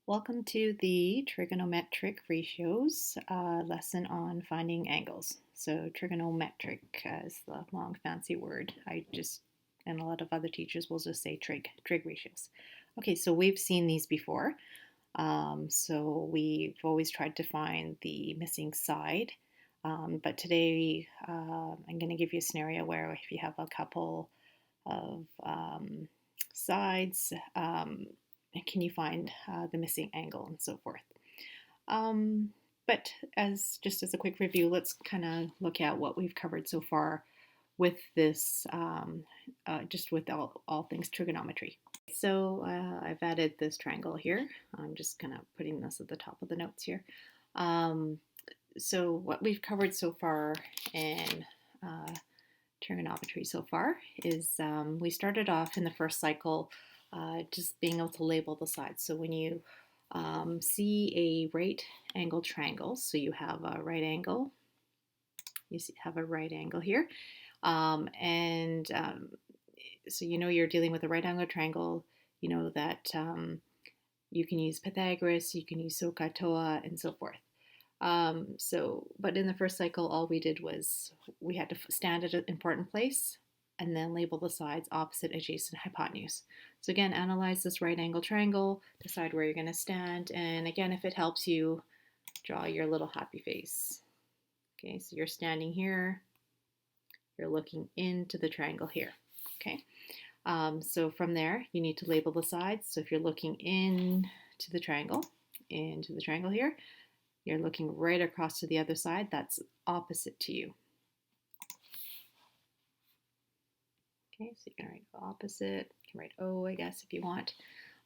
Welcome to the trigonometric ratios lesson on finding angles. So trigonometric is the long fancy word. And a lot of other teachers will just say trig ratios. Okay, so we've seen these before. So we've always tried to find the missing side. But today I'm going to give you a scenario where if you have a couple of sides, can you find the missing angle and so forth. But just as a quick review, let's kind of look at what we've covered so far with this, just with all things trigonometry. So I've added this triangle here. I'm just kind of putting this at the top of the notes here. So what we've covered so far in trigonometry so far is we started off in the first cycle just being able to label the sides. So when you see a right angle triangle, so you have a right angle, have a right angle here, so you know you're dealing with a right angle triangle. You know that you can use Pythagoras, you can use SOHCAHTOA, and so forth. But in the first cycle, all we did was we had to stand at an important place and then label the sides opposite, adjacent, hypotenuse. So again, analyze this right angle triangle, decide where you're going to stand, and again, if it helps you, draw your little happy face. Okay, so you're standing here, you're looking into the triangle here. Okay, so from there, you need to label the sides. So if you're looking into the triangle here, you're looking right across to the other side, that's opposite to you. Okay, so you can write opposite, you can write O, I guess, if you want.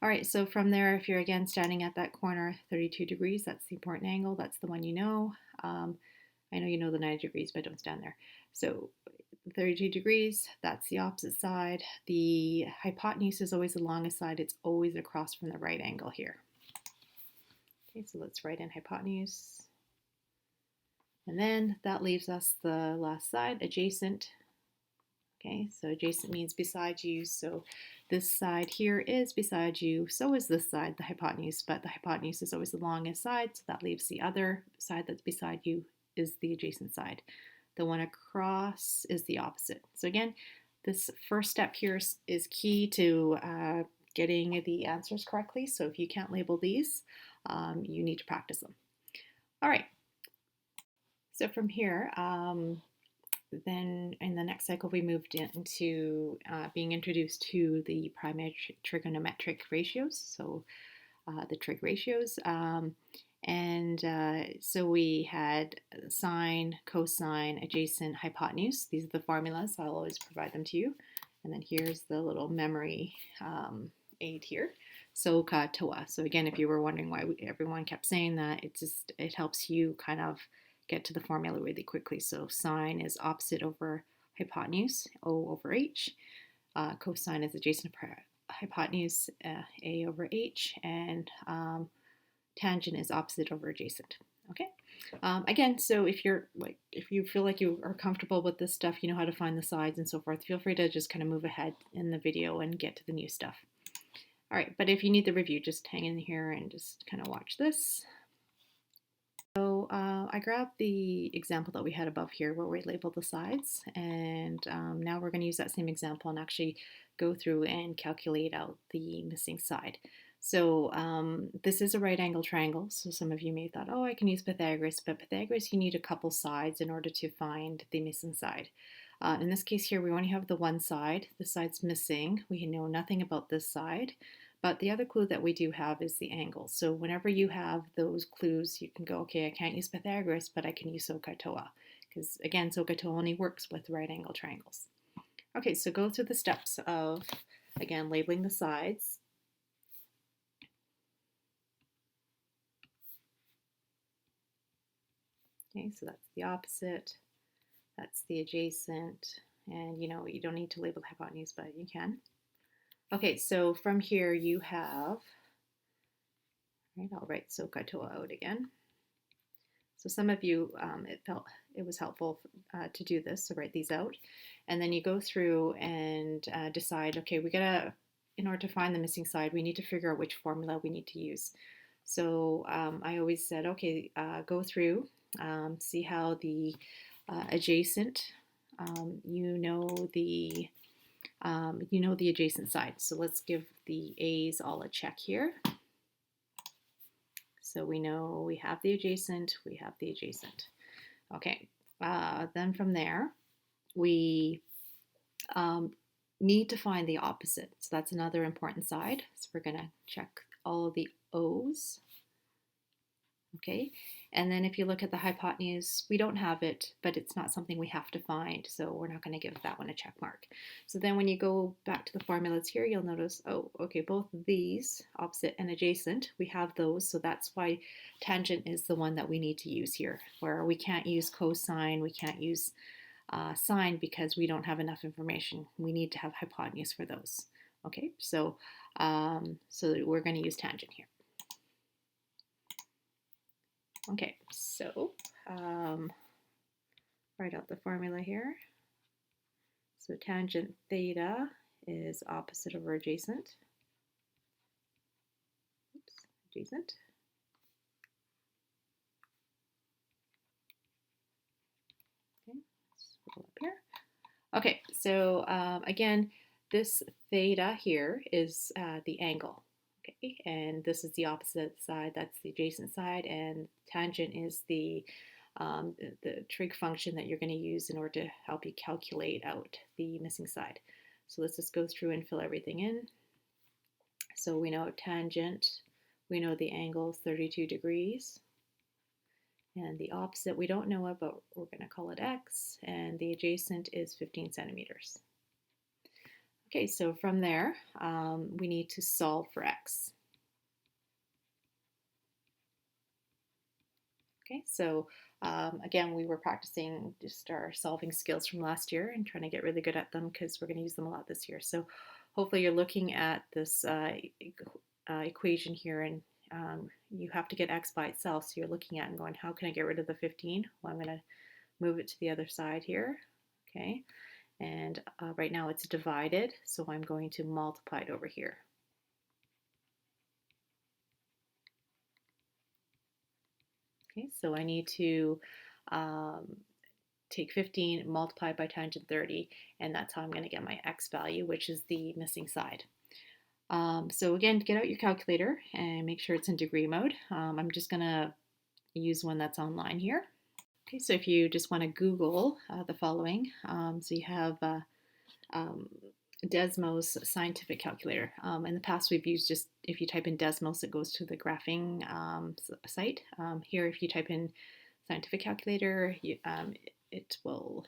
All right, so from there, if you're again standing at that corner, 32 degrees, that's the important angle, that's the one you know. I know you know the 90 degrees, but don't stand there. So 32 degrees, that's the opposite side. The hypotenuse is always the longest side, it's always across from the right angle here. Okay, so let's write in hypotenuse. And then that leaves us the last side, adjacent. Okay, so adjacent means beside you. So this side here is beside you. So is this side, the hypotenuse, but the hypotenuse is always the longest side. So that leaves the other side that's beside you is the adjacent side. The one across is the opposite. So again, this first step here is key to getting the answers correctly. So if you can't label these, you need to practice them. All right. So from here, then in the next cycle, we moved into being introduced to the primary trigonometric ratios, so the trig ratios. So we had sine, cosine, adjacent, hypotenuse. These are the formulas. I'll always provide them to you. And then here's the little memory aid here. SOHCAHTOA. So again, if you were wondering why everyone kept saying that, it helps you kind of get to the formula really quickly. So sine is opposite over hypotenuse, O over H. Cosine is adjacent hypotenuse, A over H. And tangent is opposite over adjacent. Okay. Again, so if you feel like you are comfortable with this stuff, you know how to find the sides and so forth, feel free to just kind of move ahead in the video and get to the new stuff. All right, but if you need the review, just hang in here and just kind of watch this. So I grabbed the example that we had above here where we labeled the sides, and now we're going to use that same example and actually go through and calculate out the missing side. So this is a right angle triangle, so some of you may have thought, oh, I can use Pythagoras, but Pythagoras you need a couple sides in order to find the missing side. In this case here, we only have the one side. The side's missing. We know nothing about this side. But the other clue that we do have is the angle. So whenever you have those clues, you can go, okay, I can't use Pythagoras, but I can use SOHCAHTOA. Because again, SOHCAHTOA only works with right angle triangles. Okay, so go through the steps of, again, labeling the sides. Okay, so that's the opposite, that's the adjacent, and you know, you don't need to label the hypotenuse, but you can. Okay, so from here you have, right, I'll write SOHCAHTOA out again. So some of you, it was helpful to do this, so write these out. And then you go through and decide, okay, in order to find the missing side, we need to figure out which formula we need to use. So I always said, okay, go through, see how the adjacent, you know the adjacent side. So let's give the A's all a check here. So we know we have the adjacent, we have the adjacent. Okay, then from there, we need to find the opposite. So that's another important side. So we're going to check all of the O's. Okay, and then if you look at the hypotenuse, we don't have it, but it's not something we have to find, so we're not going to give that one a check mark. So then when you go back to the formulas here, you'll notice, oh, okay, both of these, opposite and adjacent, we have those, so that's why tangent is the one that we need to use here, where we can't use cosine, we can't use sine because we don't have enough information. We need to have hypotenuse for those. Okay, so we're going to use tangent here. Okay, so write out the formula here. So tangent theta is opposite over adjacent. Oops, adjacent. Okay, let's roll up here. Okay, so again, this theta here is the angle. Okay, and this is the opposite side, that's the adjacent side, and tangent is the trig function that you're going to use in order to help you calculate out the missing side. So let's just go through and fill everything in. So we know tangent, we know the angle is 32 degrees, and the opposite we don't know it, but we're going to call it x, and the adjacent is 15 centimeters. Okay, so from there, we need to solve for x. Okay, so again, we were practicing just our solving skills from last year and trying to get really good at them because we're going to use them a lot this year. So hopefully you're looking at this equation here, and you have to get x by itself. So you're looking at and going, how can I get rid of the 15? Well, I'm going to move it to the other side here. Okay. And right now it's divided, so I'm going to multiply it over here. Okay, so I need to take 15, multiply by tangent 30, and that's how I'm going to get my x value, which is the missing side. So again, get out your calculator and make sure it's in degree mode. I'm just going to use one that's online here. Okay, so if you just want to Google the following, so you have Desmos scientific calculator. In the past, we've used just, if you type in Desmos, it goes to the graphing site. Here, if you type in scientific calculator, it will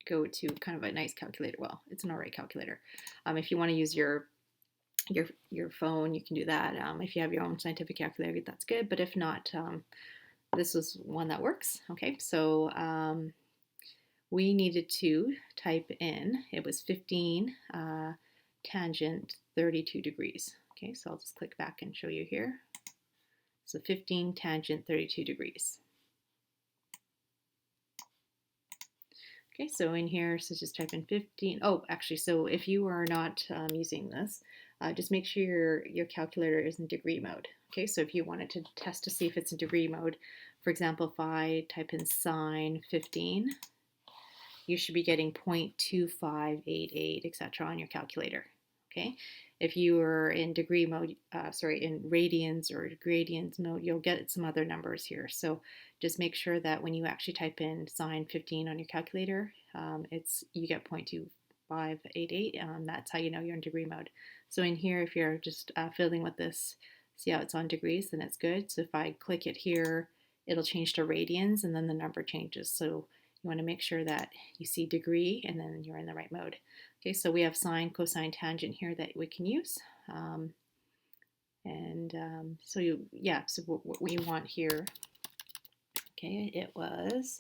go to kind of a nice calculator. Well, it's an alright calculator. If you want to use your phone, you can do that. If you have your own scientific calculator, that's good. But if not, this is one that works. Okay, so we needed to type in, it was 15 tangent 32 degrees. Okay, so I'll just click back and show you here. So 15 tangent 32 degrees. Okay, so in here, so just type in 15. Oh, actually, so if you are not using this, just make sure your calculator is in degree mode. Okay, so if you wanted to test to see if it's in degree mode, for example, if I type in sine 15, you should be getting 0.2588, etc. on your calculator. Okay, if you are in degree mode, in radians or gradients mode, you'll get some other numbers here. So just make sure that when you actually type in sine 15 on your calculator, you get 0.2588. That's how you know you're in degree mode. So in here, if you're just fiddling with this, see how it's on degrees, then it's good. So if I click it here, it'll change to radians, and then the number changes. So you want to make sure that you see degree and then you're in the right mode. Okay, so we have sine, cosine, tangent here that we can use. So what we want here, okay, it was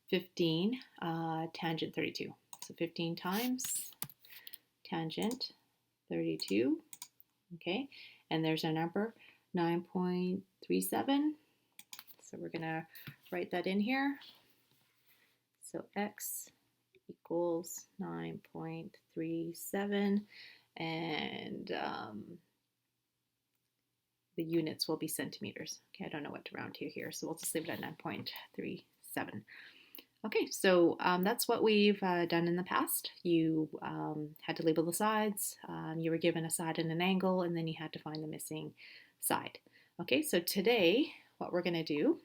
15 tangent 32. So 15 times tangent 32, okay, and there's our number, 9.37. So we're going to write that in here. So x equals 9.37, and the units will be centimeters. Okay, I don't know what to round to here, so we'll just leave it at 9.37. Okay, so that's what we've done in the past. You had to label the sides, you were given a side and an angle, and then you had to find the missing side. Okay, so today what we're going to do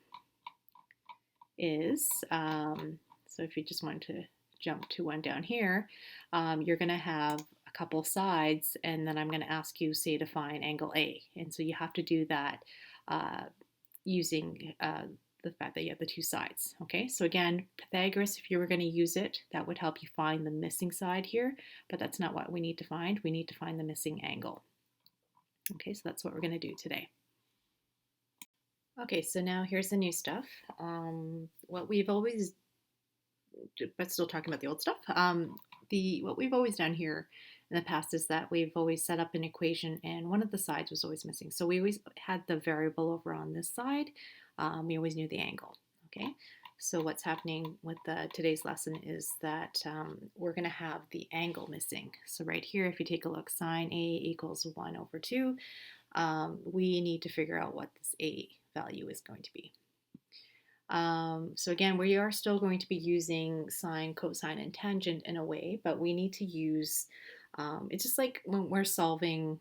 is, so if you just want to jump to one down here, you're going to have a couple sides, and then I'm going to ask you, say, to find angle A. And so you have to do that using the fact that you have the two sides. Okay, so again, Pythagoras, if you were going to use it, that would help you find the missing side here, but that's not what we need to find. We need to find the missing angle. Okay, so that's what we're going to do today. Okay, so now here's the new stuff. What we've always, but still talking about the old stuff, what we've always done here in the past is that we've always set up an equation and one of the sides was always missing. So we always had the variable over on this side. We always knew the angle. Okay, so what's happening with today's lesson is that we're going to have the angle missing. So right here, if you take a look, sine A equals 1 over 2. We need to figure out what this A value is going to be. So again, we are still going to be using sine, cosine, and tangent in a way, but we need to use, it's just like when we're solving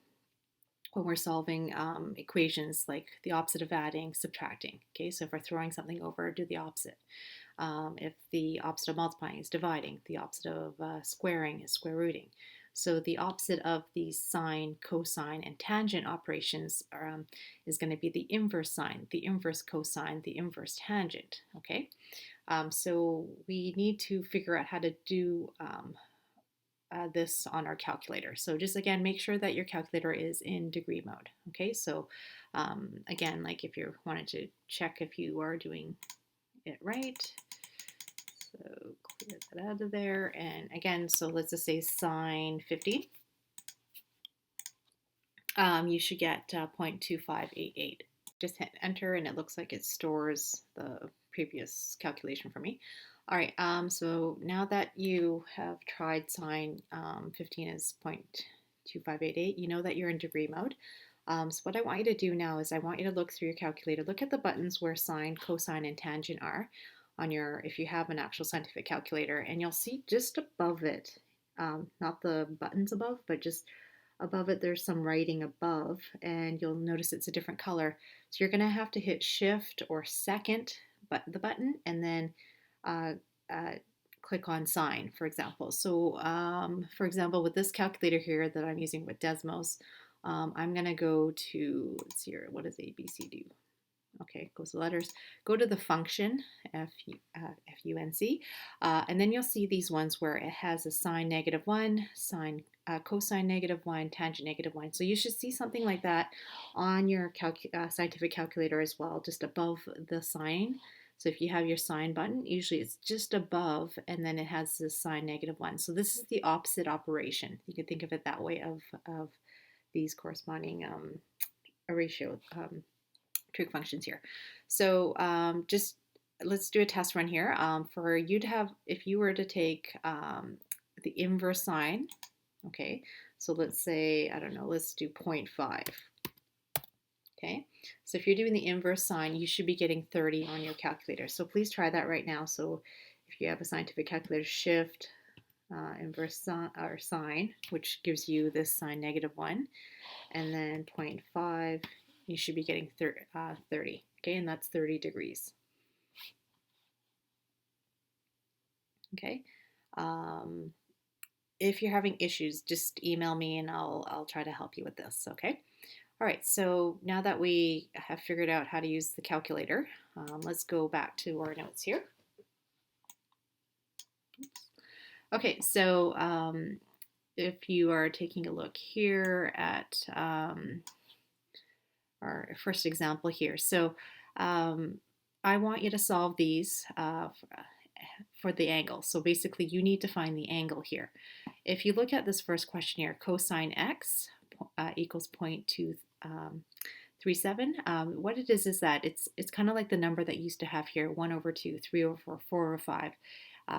equations, like the opposite of adding, subtracting. Okay, so if we're throwing something over, do the opposite. If the opposite of multiplying is dividing, the opposite of squaring is square rooting. So the opposite of these sine, cosine, and tangent operations is going to be the inverse sine, the inverse cosine, the inverse tangent. Okay, so we need to figure out how to do this on our calculator. So just again, make sure that your calculator is in degree mode. Okay, so again, like if you wanted to check if you are doing it right, so clear that out of there. And again, so let's just say sine 50. You should get 0.2588. Just hit enter and it looks like it stores the previous calculation for me. All right, so now that you have tried sine 15 as 0.2588, you know that you're in degree mode. So what I want you to do now is I want you to look through your calculator, look at the buttons where sine, cosine, and tangent are on your, if you have an actual scientific calculator, and you'll see just above it, not the buttons above, but just above it, there's some writing above, and you'll notice it's a different color. So you're going to have to hit shift or second the button, and then click on sine, for example. So for example, with this calculator here that I'm using with Desmos, I'm going to go to, let's see here, what does ABC do? Okay, goes to letters. Go to the function, F-U-N-C, and then you'll see these ones where it has a sine -1, sine cosine -1, tangent -1. So you should see something like that on your scientific calculator as well, just above the sine. So if you have your sine button, usually it's just above, and then it has the sine -1. So this is the opposite operation. You can think of it that way of these corresponding ratio trig functions here. So just let's do a test run here. For you to have, if you were to take the inverse sine, okay, so let's say, I don't know, let's do 0.5. Okay, so if you're doing the inverse sine, you should be getting 30 on your calculator. So please try that right now. So if you have a scientific calculator, shift inverse sine, or sine, which gives you this sine -1, and then 0.5, you should be getting 30, okay, and that's 30 degrees. Okay, if you're having issues, just email me and I'll try to help you with this, okay? All right, so now that we have figured out how to use the calculator, let's go back to our notes here. Okay, so if you are taking a look here at our first example here. So I want you to solve these for the angle. So basically you need to find the angle here. If you look at this first question here, cosine x equals 0.237. What it is that it's kind of like the number that you used to have here, 1 over 2, 3 over 4, 4 over 5.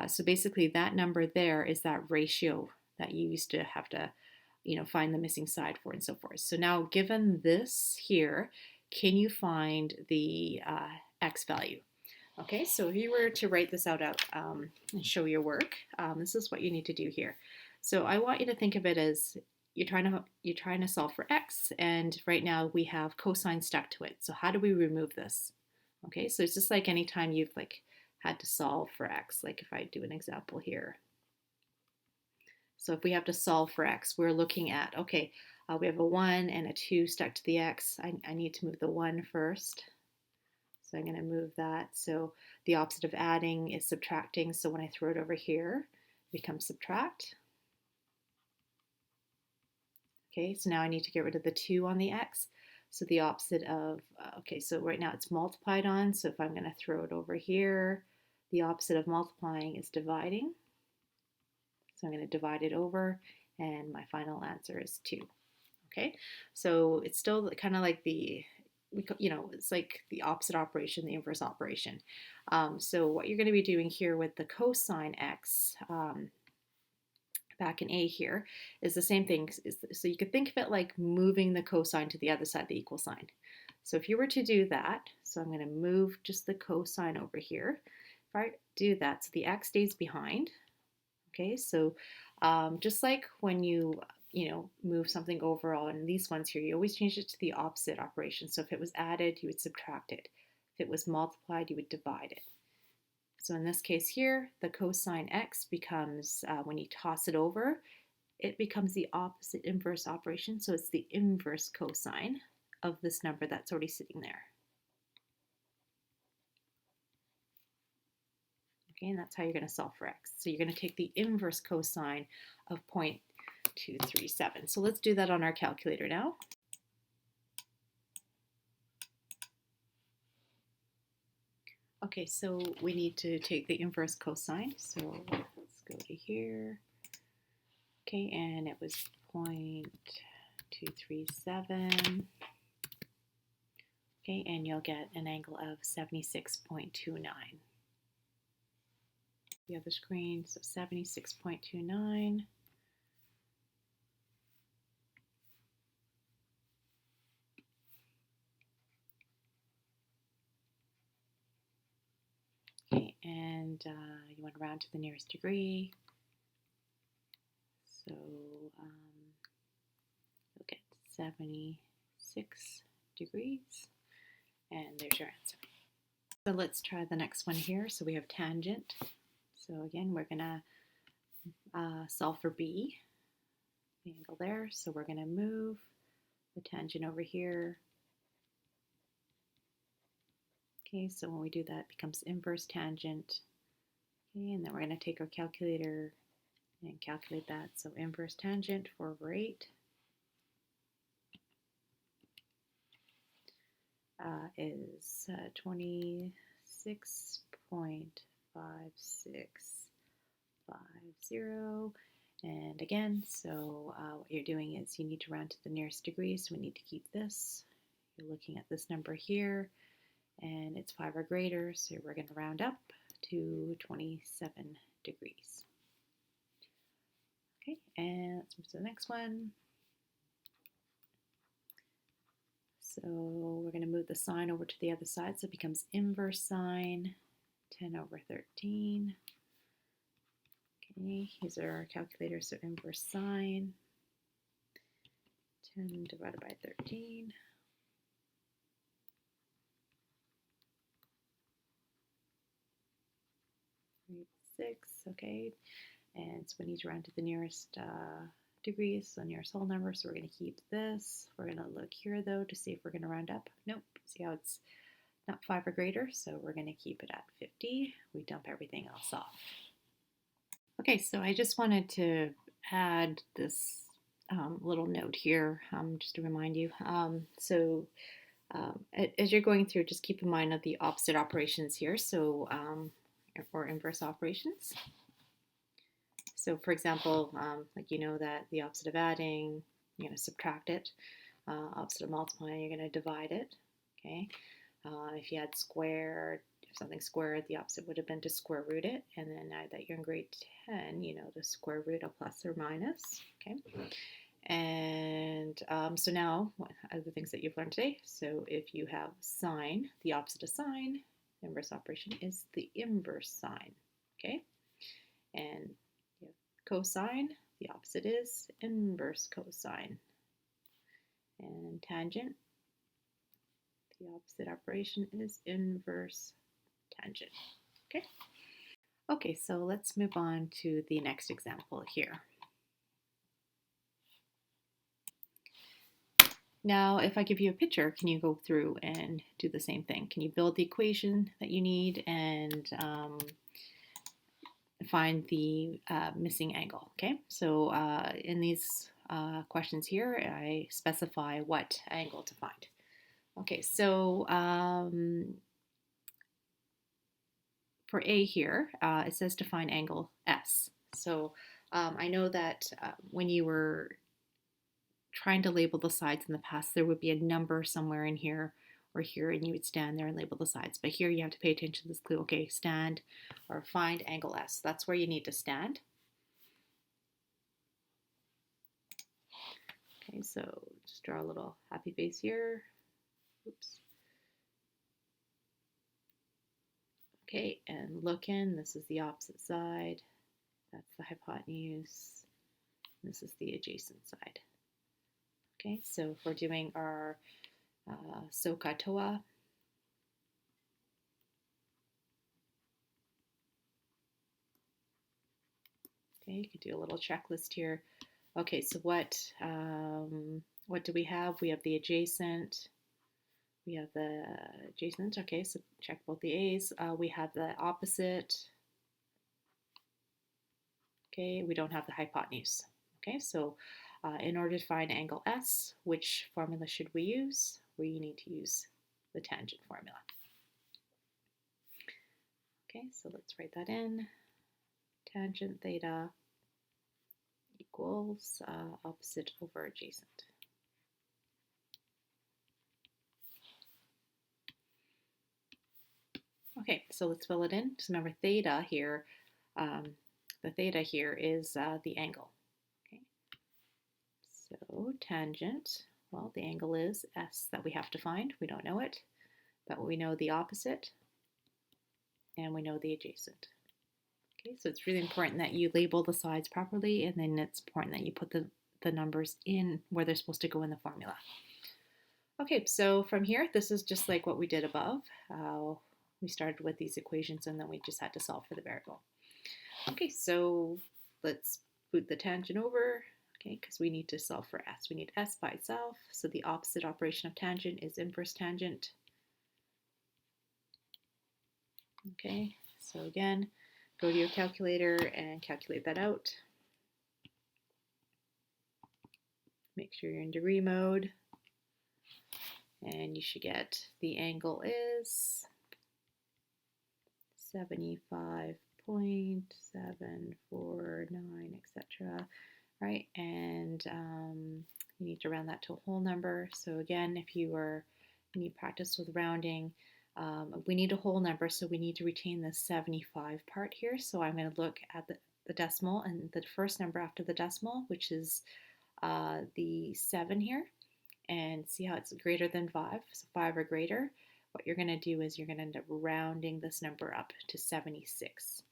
So basically that number there is that ratio that you used to have to find the missing side for and so forth. So now given this here, can you find the x value? Okay, so if you were to write this out and show your work, this is what you need to do here. So I want you to think of it as you're trying to solve for x, and right now we have cosine stuck to it. So how do we remove this? Okay, so it's just like anytime you've had to solve for x, like if I do an example here. So if we have to solve for x, we're looking at, okay, we have a 1 and a 2 stuck to the x. I need to move the 1 first. So I'm going to move that. So the opposite of adding is subtracting. So when I throw it over here, it becomes subtract. Okay, so now I need to get rid of the 2 on the x. So the opposite of, okay, so right now it's multiplied on. So if I'm going to throw it over here, the opposite of multiplying is dividing. So I'm going to divide it over, and my final answer is 2. Okay, so it's still kind of like it's like the opposite operation, the inverse operation. So what you're going to be doing here with the cosine x, back in A here, is the same thing. So you could think of it like moving the cosine to the other side of the equal sign. So if you were to do that, so I'm going to move just the cosine over here. If I do that, so the x stays behind. Okay, so just like when you move something over on these ones here, you always change it to the opposite operation. So if it was added, you would subtract it. If it was multiplied, you would divide it. So in this case here, the cosine x becomes, when you toss it over, it becomes the opposite inverse operation. So it's the inverse cosine of this number that's already sitting there. Okay, and that's how you're going to solve for x. So you're going to take the inverse cosine of 0.237. So let's do that on our calculator now. Okay, so we need to take the inverse cosine. So let's go to here. Okay, and it was 0.237. Okay, and you'll get an angle of 76.29. The other screen, so 76.29. Okay, and you want to round to the nearest degree. So you'll get 76 degrees, and there's your answer. So let's try the next one here. So we have tangent. So again, we're going to solve for B, the angle there. So we're going to move the tangent over here. Okay, so when we do that, it becomes inverse tangent. Okay, and then we're going to take our calculator and calculate that. So inverse tangent 4/8 is 26.5650. And again, so what you're doing is you need to round to the nearest degree, so we need to keep this. You're looking at this number here, and it's 5 or greater, so we're going to round up to 27 degrees. Okay, and let's move to the next one. So we're going to move the sine over to the other side, so it becomes inverse sine 10/13. Okay, here's our calculator, so inverse sine 10 divided by 13. 6, okay, and so we need to round to the nearest degrees, so nearest whole number, so we're going to keep this. We're going to look here though to see if we're going to round up. Nope, see how it's not 5 or greater, so we're going to keep it at 50. We dump everything else off. Okay, so I just wanted to add this little note here, just to remind you. As you're going through, just keep in mind of the opposite operations here, so or inverse operations. So for example, like you know that the opposite of adding, you're going to subtract it. Opposite of multiplying, you're going to divide it. Okay. If you had squared, if something squared, the opposite would have been to square root it. And then now that you're in grade 10, you know the square root of plus or minus. Okay. And so now, what are the things that you've learned today? So if you have sine, the opposite of sine, inverse operation is the inverse sine, okay? And you have cosine, the opposite is inverse cosine. And tangent, the opposite operation is inverse tangent, okay? Okay, so let's move on to the next example here. Now, if I give you a picture, can you go through and do the same thing? Can you build the equation that you need and find the missing angle? Okay, so in these questions here, I specify what angle to find. Okay, so for A here, it says to find angle S. So I know that when you were trying to label the sides in the past, there would be a number somewhere in here or here, and you would stand there and label the sides. But here you have to pay attention to this clue. Okay, stand or find angle S. That's where you need to stand. Okay, so just draw a little happy face here. Oops. Okay, and look in. This is the opposite side. That's the hypotenuse. This is the adjacent side. Okay, so if we're doing our SOHCAHTOA, okay, you could do a little checklist here. Okay, so what do we have? We have the adjacent. We have the adjacent. Okay, so check both the A's. We have the opposite. Okay, we don't have the hypotenuse. Okay, so in order to find angle S, which formula should we use? We need to use the tangent formula. Okay, so let's write that in. Tangent theta equals opposite over adjacent. Okay, so let's fill it in. Just remember theta here, the theta here is the angle. Okay, so tangent, well, the angle is S that we have to find. We don't know it, but we know the opposite and we know the adjacent. Okay, so it's really important that you label the sides properly, and then it's important that you put the numbers in where they're supposed to go in the formula. Okay, so from here, this is just like what we did above. We started with these equations and then we just had to solve for the variable. Okay, so let's boot the tangent over, okay, because we need to solve for S. We need S by itself, so the opposite operation of tangent is inverse tangent. Okay, so again, go to your calculator and calculate that out. Make sure you're in degree mode, and you should get the angle is 75.749, etc. Right, and you need to round that to a whole number. So again, if you need practice with rounding, we need a whole number, so we need to retain the 75 part here. So I'm going to look at the decimal and the first number after the decimal, which is the 7 here, and see how it's greater than 5, so 5 or greater. What you're going to do is you're going to end up rounding this number up to 76.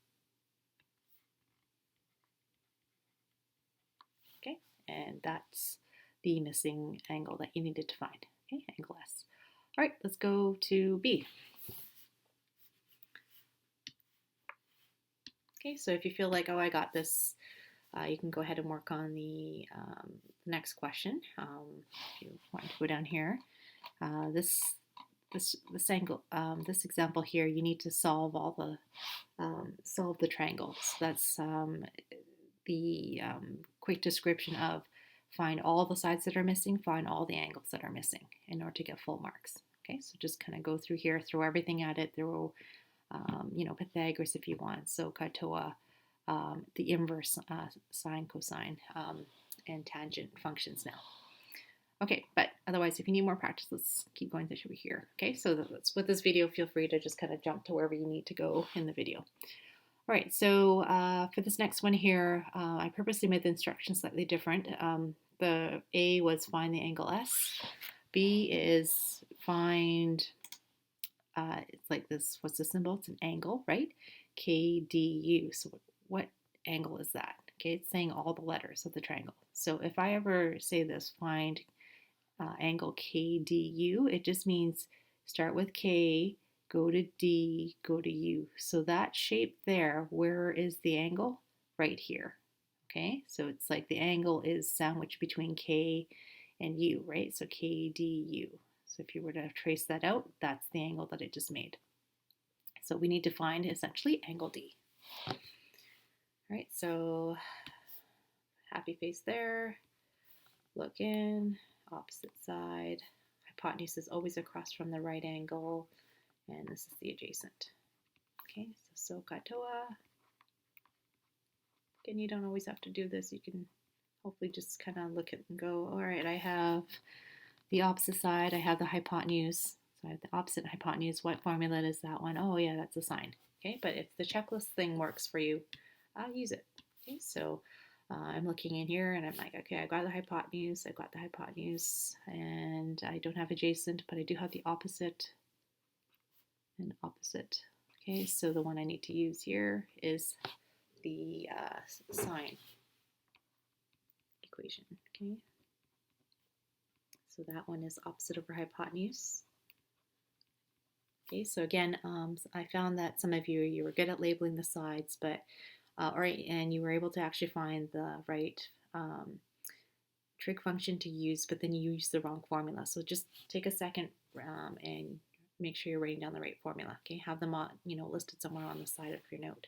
Okay, and that's the missing angle that you needed to find. Okay, angle S. All right, let's go to B. Okay, so if you feel like, oh, I got this, you can go ahead and work on the next question. If you want to go down here, this angle, this example here, you need to solve all the solve the triangles. That's the quick description of find all the sides that are missing, find all the angles that are missing in order to get full marks. Okay, so just kind of go through here, throw everything at it, throw Pythagoras if you want, SOHCAHTOA, the inverse sine, cosine, and tangent functions now. Okay, but otherwise, if you need more practice, let's keep going through here. Okay, so with this video, feel free to just kind of jump to wherever you need to go in the video. All right, so for this next one here, I purposely made the instructions slightly different. the A was find the angle S. B is find, it's like this, what's the symbol? It's an angle, right? KDU. So what angle is that? Okay, it's saying all the letters of the triangle. So if I ever say this, find angle KDU, it just means start with K, go to D, go to U. So that shape there, where is the angle? Right here. Okay, so it's like the angle is sandwiched between K and U, right? So KDU. So if you were to trace that out, that's the angle that it just made. So we need to find essentially angle D. All right, so happy face there. Look in, opposite side. Hypotenuse is always across from the right angle, and this is the adjacent. Okay, so katoa. Again, you don't always have to do this. You can hopefully just kind of look at and go, all right, I have the opposite side, I have the hypotenuse. So I have the opposite hypotenuse. What formula is that one? Oh yeah, that's a sine. Okay, but if the checklist thing works for you, I'll use it. Okay, so I'm looking in here and I'm like, okay, I got the hypotenuse, and I don't have adjacent, but I do have the opposite and opposite. Okay, so the one I need to use here is the sine equation. Okay, so that one is opposite over hypotenuse. Okay, so again, I found that some of you were good at labeling the sides, but and you were able to actually find the right trig function to use, but then you use the wrong formula. So just take a second and make sure you're writing down the right formula. Okay, have them listed somewhere on the side of your note.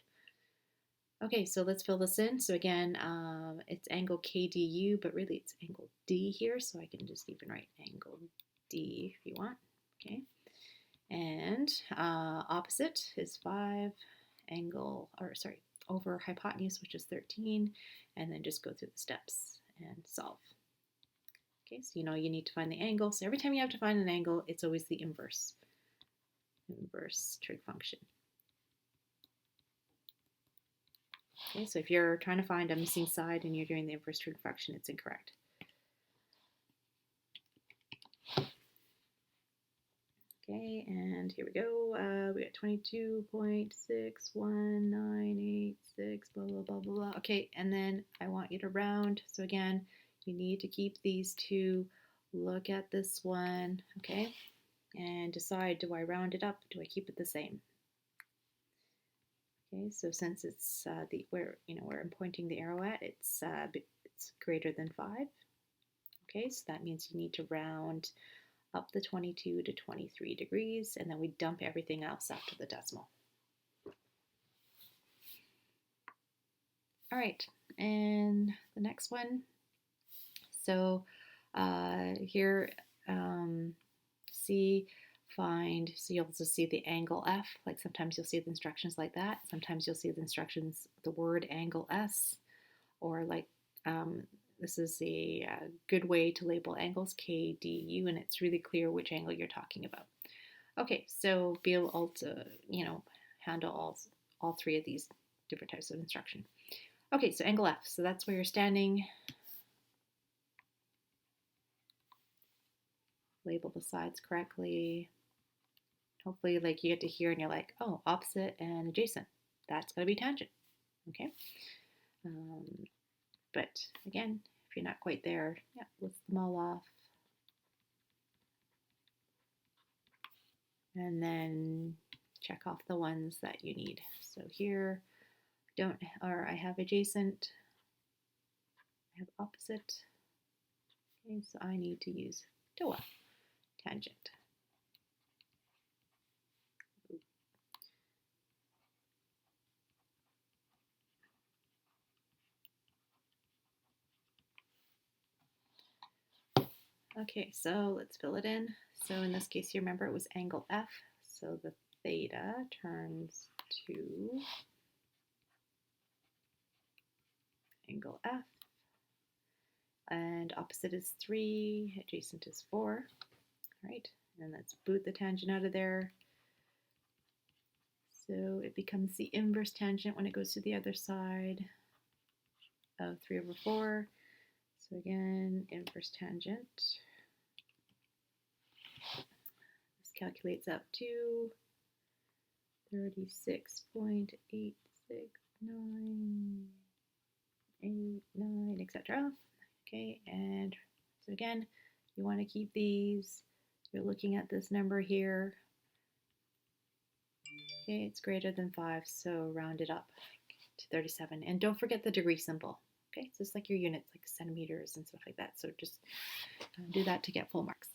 Okay, so let's fill this in. So again, it's angle KDU, but really it's angle D here. So I can just even write angle D if you want. Okay, and opposite is 5 over hypotenuse, which is 13, and then just go through the steps and solve. Okay, so you need to find the angle. So every time you have to find an angle, it's always the inverse trig function. Okay, so if you're trying to find a missing side and you're doing the inverse trig function, it's incorrect. Okay, and here we go. We got 22.61986, blah, blah, blah, blah, blah. Okay, and then I want you to round. So again, you need to keep these two. Look at this one, okay, and decide, do I round it up? Do I keep it the same? Okay, so since it's where I'm pointing the arrow at, it's greater than 5. Okay, so that means you need to round up the 22 to 23 degrees, and then we dump everything else after the decimal. All right, and the next one. So here, so you'll also see the angle F. Like sometimes you'll see the instructions like that. Sometimes you'll see the instructions, the word angle S, or like this is a good way to label angles, KDU, and it's really clear which angle you're talking about. Okay, so be able to, handle all three of these different types of instruction. Okay, so angle F, so that's where you're standing. Label the sides correctly. Hopefully, like you get to hear and you're like, oh, opposite and adjacent. That's going to be tangent. Okay. But again, if you're not quite there, yeah, list them all off. And then check off the ones that you need. So here, I have adjacent, I have opposite. Okay, so I need to use TOA, tangent. Okay, so let's fill it in. So in this case, you remember it was angle F. So the theta turns to angle F. And opposite is 3, adjacent is 4. All right, and let's boot the tangent out of there. So it becomes the inverse tangent when it goes to the other side of 3 over 4. So again, inverse tangent. This calculates up to 36.86989, etc. Okay, and so again, you want to keep these. You're looking at this number here. Okay, it's greater than 5, so round it up to 37. And don't forget the degree symbol. Okay, so it's like your units, like centimeters and stuff like that. So just do that to get full marks.